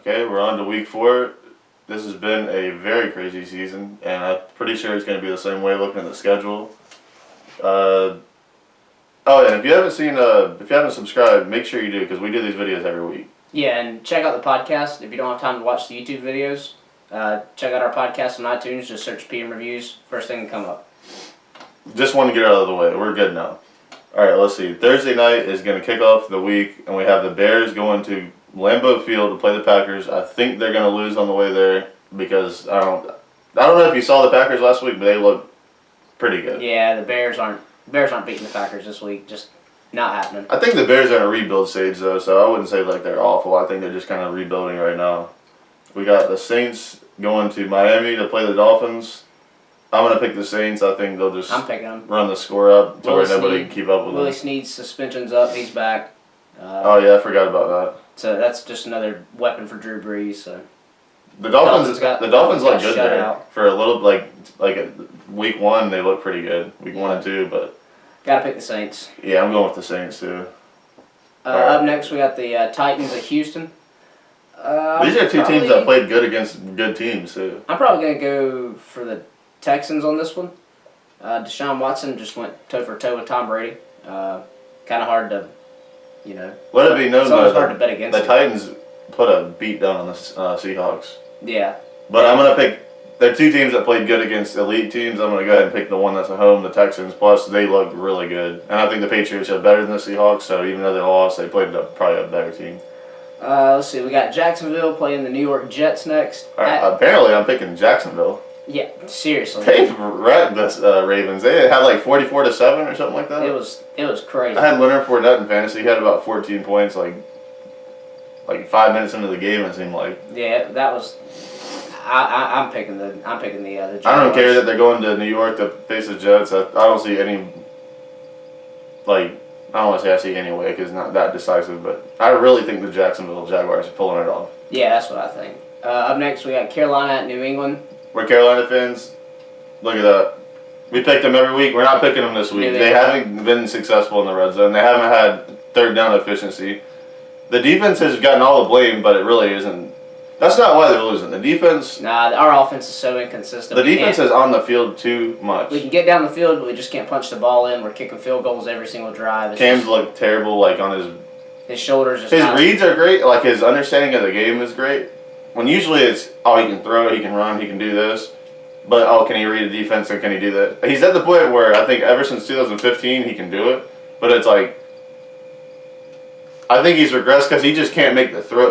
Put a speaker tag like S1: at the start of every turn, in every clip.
S1: Okay, we're on to week 4. This has been a very crazy season, and I'm pretty sure it's going to be the same way looking at the schedule. And if you haven't subscribed, make sure you do because we do these videos every week.
S2: Yeah, and check out the podcast. If you don't have time to watch the YouTube videos, check out our podcast on iTunes. Just search PM Reviews. First thing to come up.
S1: Just want to get it out of the way. We're good now. All right, let's see. Thursday night is going to kick off the week, and we have the Bears going to Lambeau Field to play the Packers. I think they're going to lose on the way there because I don't know if you saw the Packers last week, but they look pretty good.
S2: Yeah, the Bears aren't beating the Packers this week. Just not happening.
S1: I think the Bears are in a rebuild stage though, so I wouldn't say like they're awful. I think they're just kind of rebuilding right now. We got the Saints going to Miami to play the Dolphins. I'm going to pick the Saints. I think they'll just
S2: I'm picking them.
S1: Run the score up to where nobody can keep up with them.
S2: Willie Snead's suspension's up. He's back.
S1: Oh yeah, I forgot about that.
S2: So that's just another weapon for Drew Brees. So
S1: the Dolphins look good there
S2: out.
S1: for a little week 1. They look pretty good. Week 1 and 2, but
S2: gotta pick the Saints.
S1: Yeah, I'm going with the Saints too.
S2: Up next, we got the Titans at Houston.
S1: These are two teams that played good against good teams too.
S2: I'm probably gonna go for the Texans on this one. Deshaun Watson just went toe for toe with Tom Brady. Kind of hard to,
S1: Let it be known
S2: though, hard to bet against
S1: the Titans put a beat down on the Seahawks.
S2: Yeah.
S1: But I'm gonna pick. They're two teams that played good against elite teams. I'm gonna go ahead and pick the one that's at home, the Texans. Plus, they look really good, and I think the Patriots are better than the Seahawks. So even though they lost, they played probably a better team.
S2: Let's see. We got Jacksonville playing the New York Jets next.
S1: Apparently, I'm picking Jacksonville.
S2: Yeah, seriously.
S1: They wrecked the Ravens. They had like 44-7 or something like that.
S2: It was crazy.
S1: I had Leonard Fournette in fantasy. He had about 14 points like 5 minutes into the game. It seemed like.
S2: Yeah, that was. I'm picking the Jaguars.
S1: I don't care that they're going to New York to face the Jets. I don't see any. I don't want to say I see any way because it's not that decisive, but I really think the Jacksonville Jaguars are pulling it off.
S2: Yeah, that's what I think. Up next, we got Carolina at New England.
S1: We're Carolina fans. Look at that. We pick them every week. We're not picking them this week. They haven't been successful in the red zone. They haven't had third down efficiency. The defense has gotten all the blame, but it really isn't. That's not why they're losing. The defense...
S2: Nah, our offense is so inconsistent.
S1: The defense is on the field too much.
S2: We can get down the field, but we just can't punch the ball in. We're kicking field goals every single drive.
S1: Cam's look terrible, on
S2: his shoulders.
S1: His reads are great. His understanding of the game is great. When usually it's, he can throw, he can run, he can do this. But, can he read a defense and can he do that? He's at the point where I think ever since 2015 he can do it. But it's I think he's regressed because he just can't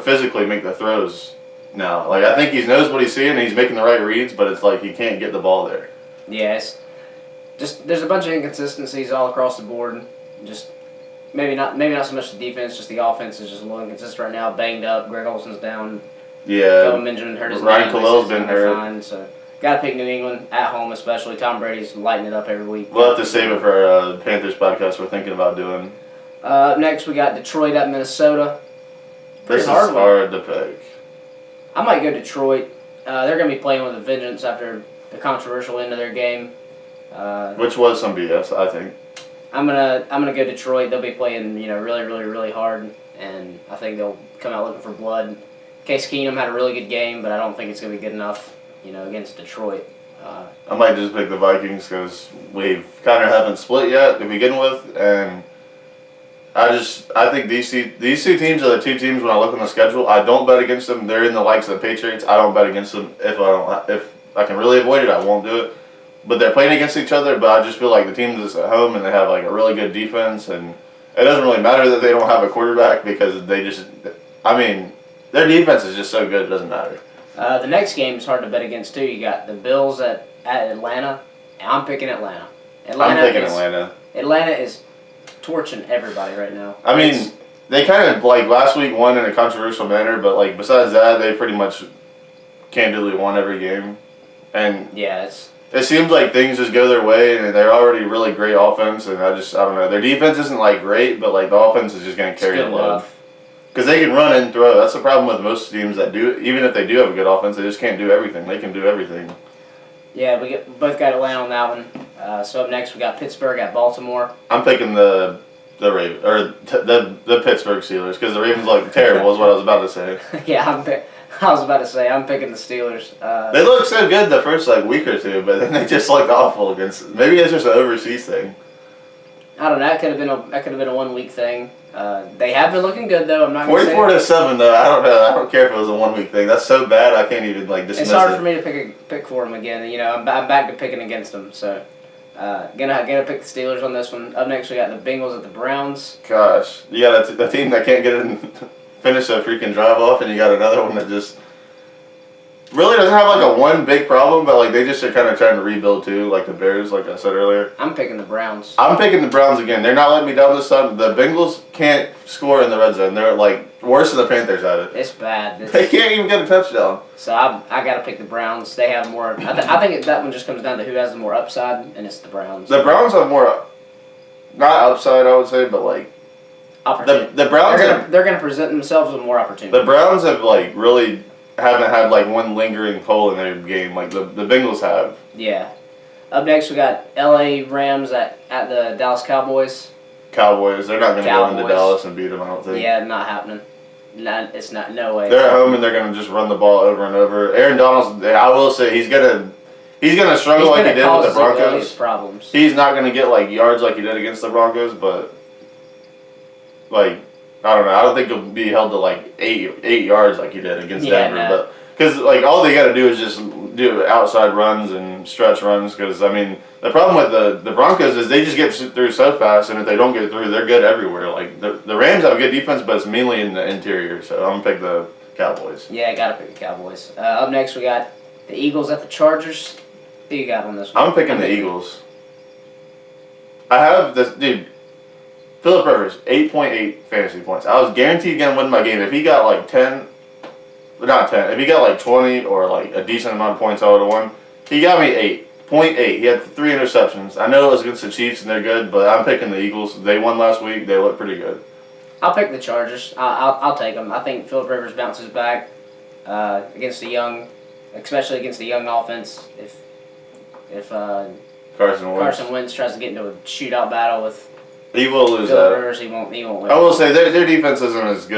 S1: physically make the throws now. I think he knows what he's seeing and he's making the right reads, but it's he can't get the ball there.
S2: Yes. There's a bunch of inconsistencies all across the board. Just maybe not so much the defense, just the offense is just a little inconsistent right now. Banged up. Greg Olson's down.
S1: Yeah.
S2: Kelvin Benjamin hurt his knee.
S1: Ryan Khalil's been hurt.
S2: Fine, so got to pick New England at home, especially. Tom Brady's lighting it up every week.
S1: We'll have to save it for our Panthers podcast we're thinking about doing.
S2: Up next, we got Detroit at Minnesota.
S1: This is hard to pick.
S2: I might go Detroit. They're going to be playing with a vengeance after the controversial end of their game.
S1: Which was some BS, I think.
S2: I'm gonna go Detroit. They'll be playing, really, really, really hard, and I think they'll come out looking for blood. Case Keenum had a really good game, but I don't think it's gonna be good enough, against Detroit.
S1: I might just pick the Vikings because we kind of haven't split yet to begin with, and I think these two teams are the two teams when I look on the schedule. I don't bet against them. They're in the likes of the Patriots. I don't bet against them if I can really avoid it. I won't do it. But they're playing against each other. But I just feel like the team is at home and they have a really good defense, and it doesn't really matter that they don't have a quarterback because their defense is just so good. It doesn't matter.
S2: The next game is hard to bet against too. You got the Bills at Atlanta. And I'm picking Atlanta.
S1: I'm picking Atlanta.
S2: Atlanta is torching everybody right now.
S1: They kind of last week won in a controversial manner, but besides that, they pretty much candidly won every game, and
S2: yeah,
S1: it seems like things just go their way, and they're already really great offense, and I don't know. Their defense isn't great, but the offense is just going to carry the load. Because they can run and throw. That's the problem with most teams that do. Even if they do have a good offense, they just can't do everything. They can do everything.
S2: Yeah, both got Atlanta on that one. So up next we got Pittsburgh at Baltimore.
S1: I'm picking the The Ravens or the Pittsburgh Steelers because the Ravens look terrible is what I was about to say.
S2: Yeah, I was about to say I'm picking the Steelers.
S1: They looked so good the first week or two, but then they just looked awful against. Maybe it's just an overseas thing.
S2: I don't know. That could have been a 1 week thing. They have been looking good though. I'm not.
S1: 44-7 though. I don't know. I don't care if it was a 1 week thing. That's so bad. I can't even dismiss it.
S2: It's hard for me to pick for them again. I'm back to picking against them. So. Gonna pick the Steelers on this one. Up next, we got the Bengals at the Browns.
S1: Gosh, you got a team that can't get in, finish a freaking drive off, and you got another one that just really doesn't have a one big problem, but they just are kind of trying to rebuild too, like the Bears, like I said earlier.
S2: I'm picking the Browns.
S1: I'm picking the Browns again. They're not letting me down this time. The Bengals can't score in the red zone. They're worse than the Panthers at it.
S2: It's bad.
S1: They can't even get a touchdown.
S2: So I got to pick the Browns. They have more. I think that one just comes down to who has the more upside, and it's the Browns.
S1: The Browns have more, not upside, I would say, but
S2: opportunity.
S1: The Browns
S2: they're gonna present themselves with more opportunity.
S1: The Browns have really haven't had one lingering hole in their game like the Bengals have.
S2: Yeah. Up next we got L.A. Rams at the Dallas Cowboys.
S1: Cowboys. They're not going to go into Dallas and beat them, I don't think.
S2: Yeah, not happening. It's not. No way.
S1: They're at home and they're going to just run the ball over and over. Aaron Donald's. I will say he's gonna struggle like he did with the Broncos.
S2: Problems.
S1: He's not going to get yards like he did against the Broncos, but I don't know. I don't think he'll be held to eight yards like he did against Denver.
S2: No.
S1: But because all they got to do is just do outside runs and stretch runs. Because the problem with the Broncos is they just get through so fast, and if they don't get through, they're good everywhere. The Rams have a good defense, but it's mainly in the interior. So I'm gonna pick the Cowboys.
S2: Yeah, I gotta pick the Cowboys. Up next, we got the Eagles at the Chargers. Who you got on this one?
S1: I'm picking the Eagles. I have this dude. Phillip Rivers, 8.8 fantasy points. I was guaranteed going to win my game. If he got 10, not 10, if he got 20 or a decent amount of points, I would have won. He got me 8.8. He had 3 interceptions. I know it was against the Chiefs and they're good, but I'm picking the Eagles. They won last week. They look pretty good.
S2: I'll pick the Chargers. I'll take them. I think Phillip Rivers bounces back against the young, especially against the young offense. If Carson Wentz tries to get into a shootout battle with.
S1: He will lose
S2: Phillip
S1: that.
S2: Rivers, he won't win.
S1: I will say their defense isn't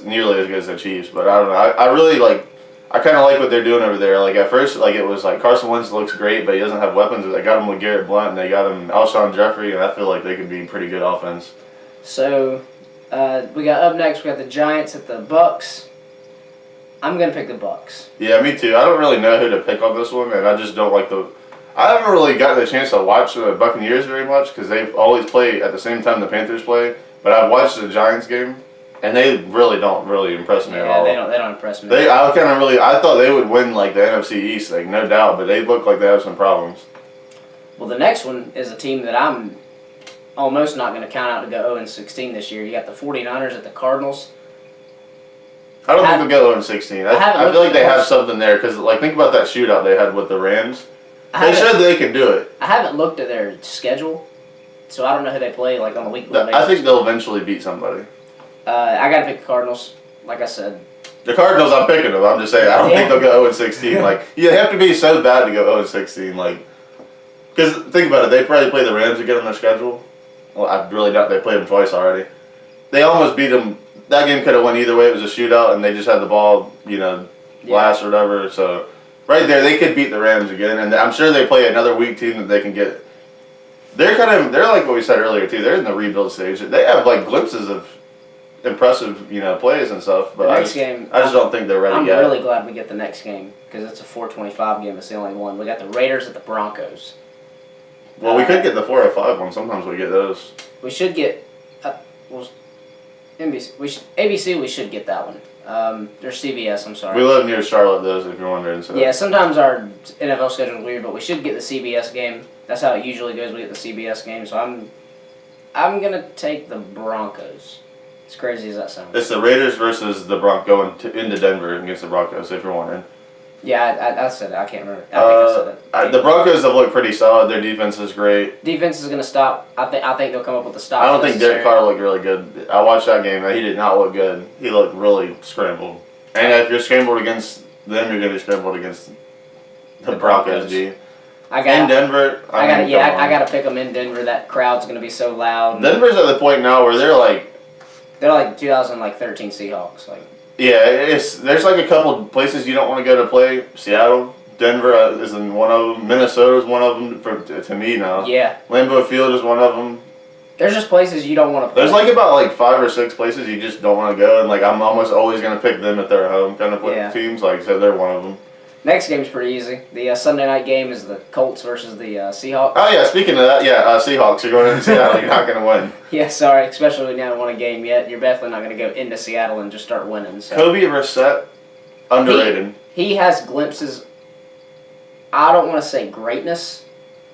S1: nearly as good as the Chiefs, but I don't know. I really I kind of like what they're doing over there. At first, it was Carson Wentz looks great, but he doesn't have weapons. They got him with Garrett Blount, and they got him Alshon Jeffrey, and I feel like they could be pretty good offense.
S2: So, we got up next. We got the Giants at the Bucks. I'm gonna pick the Bucks.
S1: Yeah, me too. I don't really know who to pick on this one, and I just don't like the. I haven't really gotten the chance to watch the Buccaneers very much because they always play at the same time the Panthers play. But I've watched the Giants game, and they really don't impress me at all.
S2: Yeah, they don't impress me.
S1: I thought they would win the NFC East, no doubt, but they look like they have some problems.
S2: Well, the next one is a team that I'm almost not going to count out to go 0-16 this year. You got the 49ers at the Cardinals.
S1: I don't think they'll go 0-16. I feel like they have something there because think about that shootout they had with the Rams. They showed they can do it.
S2: I haven't looked at their schedule, so I don't know who they play on a weekly basis.
S1: I think they'll eventually beat somebody.
S2: I got to pick the Cardinals, like I said.
S1: The Cardinals, I'm picking them. I'm just saying, I don't think they'll go 0-16. You have to be so bad to go 0-16. Because think about it, they probably play the Rams again on their schedule. Well, I really doubt they played them twice already. They almost beat them. That game could have went either way. It was a shootout, and they just had the ball, last or whatever. So right there, they could beat the Rams again, and I'm sure they play another weak team that they can get. They're like what we said earlier too. They're in the rebuild stage. They have glimpses of impressive, plays and stuff. But I just don't think they're ready yet.
S2: I'm really glad we get the next game because it's a 4:25 game. It's the only one. We got the Raiders at the Broncos.
S1: Well, we could get the 4 or 5 one. Sometimes we get those.
S2: We should get. NBC. ABC. We should get that one. There's CBS. I'm sorry.
S1: We live near Charlotte, though, if you're wondering. So.
S2: Yeah, sometimes our NFL schedule is weird, but we should get the CBS game. That's how it usually goes. We get the CBS game. So I'm gonna take the Broncos. As crazy as that sounds.
S1: It's the Raiders versus the Broncos into Denver against the Broncos, if you're wondering.
S2: Yeah, I said it. I can't remember. I think I said it.
S1: The Broncos have looked pretty solid. Their defense is great.
S2: Defense is going to stop. I think they'll come up with a stop.
S1: I don't think Derek Carr looked really good. I watched that game. He did not look good. He looked really scrambled. And if you're scrambled against them, you're going to be scrambled against the Broncos, G.
S2: I got
S1: in Denver.
S2: I got to pick them in Denver. That crowd's going to be so loud.
S1: Denver's at the point now where they're like
S2: 2013 Seahawks. Like,
S1: yeah, there's like a couple places you don't want to go to play. Seattle, Denver is in one of them. Minnesota's one of them to me now.
S2: Yeah.
S1: Lambeau Field is one of them.
S2: There's just places you don't want to play.
S1: There's like about like 5 or 6 places you just don't want to go, and like I'm almost always gonna pick them at their home kind of teams. Like so, they're one of them.
S2: Next game's pretty easy. The Sunday night game is the Colts versus the Seahawks.
S1: Oh yeah, speaking of that, Seahawks. You're going into Seattle. You're not gonna win.
S2: Yeah, sorry. Especially when you haven't won a game yet, you're definitely not gonna go into Seattle and just start winning. So.
S1: Kobe Brissett, underrated.
S2: He has glimpses. I don't want to say greatness,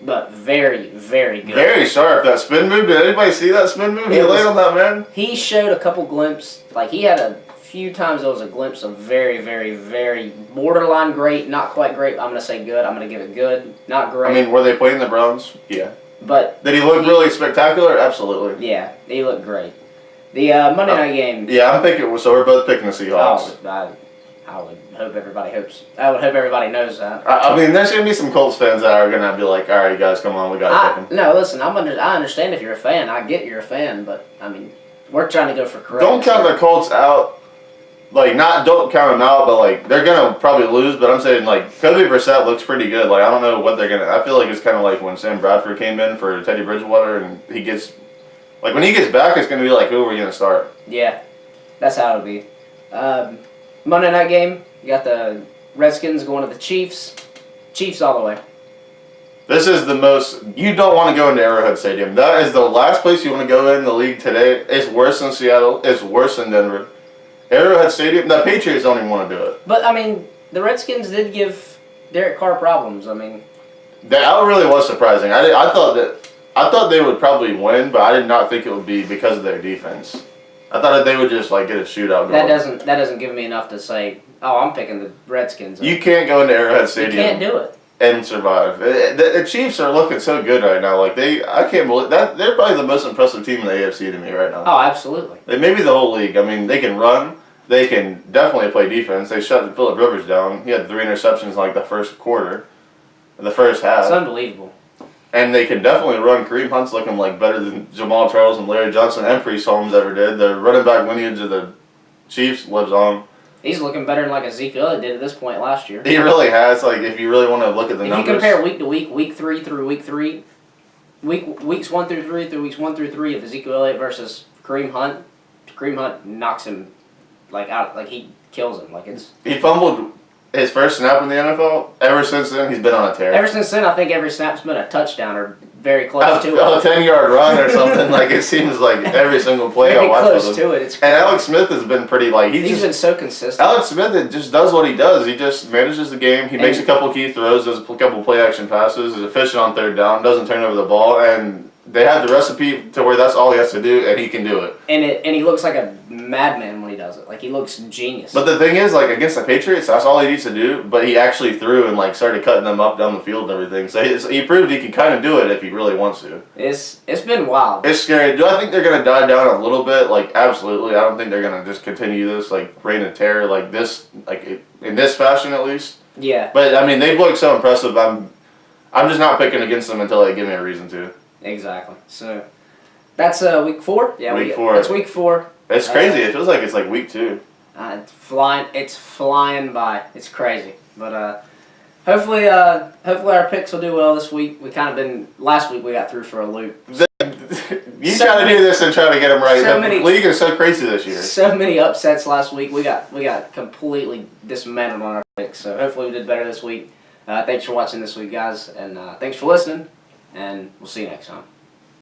S2: but very, very good.
S1: Very sharp. That spin move. Did anybody see that spin move? He laid on that man.
S2: He showed a couple glimpses. Like, he had a few times there was a glimpse of very, very, very borderline great, not quite great. I'm going to say good. I'm going to give it good. Not great.
S1: I mean, were they playing the Browns? Yeah.
S2: But
S1: did he look really spectacular? Absolutely.
S2: Yeah, he looked great. The Monday night game.
S1: Yeah, I'm picking. So we're both picking the Seahawks.
S2: Oh, I would hope everybody hopes. I would hope everybody knows that.
S1: I mean, there's gonna be some Colts fans that are gonna be like, "All right, guys, come on, we gotta pick them."
S2: No, listen, I understand if you're a fan. I get you're a fan, but I mean, we're trying to go for correct.
S1: Don't count the Colts out. Like, don't count them out, but like they're gonna probably lose. But I'm saying like Kobe Brissett looks pretty good. Like I don't know what they're gonna. I feel like it's kind of like when Sam Bradford came in for Teddy Bridgewater, and he gets like when he gets back, it's gonna be like, who are we gonna start?
S2: Yeah, that's how it'll be. Monday night game. You got the Redskins going to the Chiefs. Chiefs all the way.
S1: This is the most... You don't want to go into Arrowhead Stadium. That is the last place you want to go in the league today. It's worse than Seattle. It's worse than Denver. Arrowhead Stadium, the Patriots don't even want to do it.
S2: But, I mean, the Redskins did give Derek Carr problems. I mean...
S1: That really was surprising. I thought they would probably win, but I did not think it would be because of their defense. I thought that they would just like get a shootout going.
S2: That doesn't give me enough to say, oh, I'm picking the Redskins.
S1: You can't go into Arrowhead Stadium.
S2: You can't do it.
S1: And survive. The Chiefs are looking so good right now. Like I can't believe that they're probably the most impressive team in the AFC to me right now.
S2: Oh, absolutely.
S1: Maybe the whole league. I mean, they can run. They can definitely play defense. They shut Phillip Rivers down. He had 3 interceptions in like the first quarter, the first half.
S2: It's unbelievable.
S1: And they can definitely run. Kareem Hunt's looking like better than Jamal Charles and Larry Johnson and Priest Holmes ever did. The running back lineage of the Chiefs lives on.
S2: He's looking better than like Ezekiel Elliott did at this point last year.
S1: He really has. Like if you really want to look at the numbers.
S2: If you compare week to week, week 3 through week 3, weeks 1 through 3 through weeks 1 through 3 of Ezekiel Elliott versus Kareem Hunt knocks him like out. Like he kills him. Like it's.
S1: He fumbled his first snap in the NFL. Ever since then, he's been on a tear.
S2: Ever since then, I think every snap's been a touchdown or very close to it.
S1: A 10-yard run or something. Like it seems like every single play
S2: very
S1: I watch
S2: close
S1: with him.
S2: to it. It's
S1: and Alex Smith has been pretty like
S2: he's been so consistent.
S1: Alex Smith just does what he does. He just manages the game. He makes a couple key throws, does a couple play action passes, is efficient on third down, doesn't turn over the ball, and they have the recipe to where that's all he has to do, and he can do it.
S2: And he looks like a madman when he does it. Like he looks genius.
S1: But the thing is, like against the Patriots, that's all he needs to do. But he actually threw and like started cutting them up down the field and everything. So he proved he can kind of do it if he really wants to.
S2: It's been wild.
S1: It's scary. Do I think they're gonna die down a little bit? Like absolutely. I don't think they're gonna just continue this like reign of terror like this in this fashion at least.
S2: Yeah.
S1: But I mean, they've looked so impressive. I'm just not picking against them until they give me a reason to.
S2: Exactly. So that's week 4. Yeah,
S1: week 4.
S2: It's week 4.
S1: It's crazy. It feels like it's like week 2.
S2: It's flying by. It's crazy. But hopefully our picks will do well this week. We kind of been last week. We got through for a loop.
S1: You try to do this and try to get them right. The league is so crazy this year.
S2: So many upsets last week. We got completely dismantled on our picks. So hopefully we did better this week. Thanks for watching this week, guys, and thanks for listening. And we'll see you next time.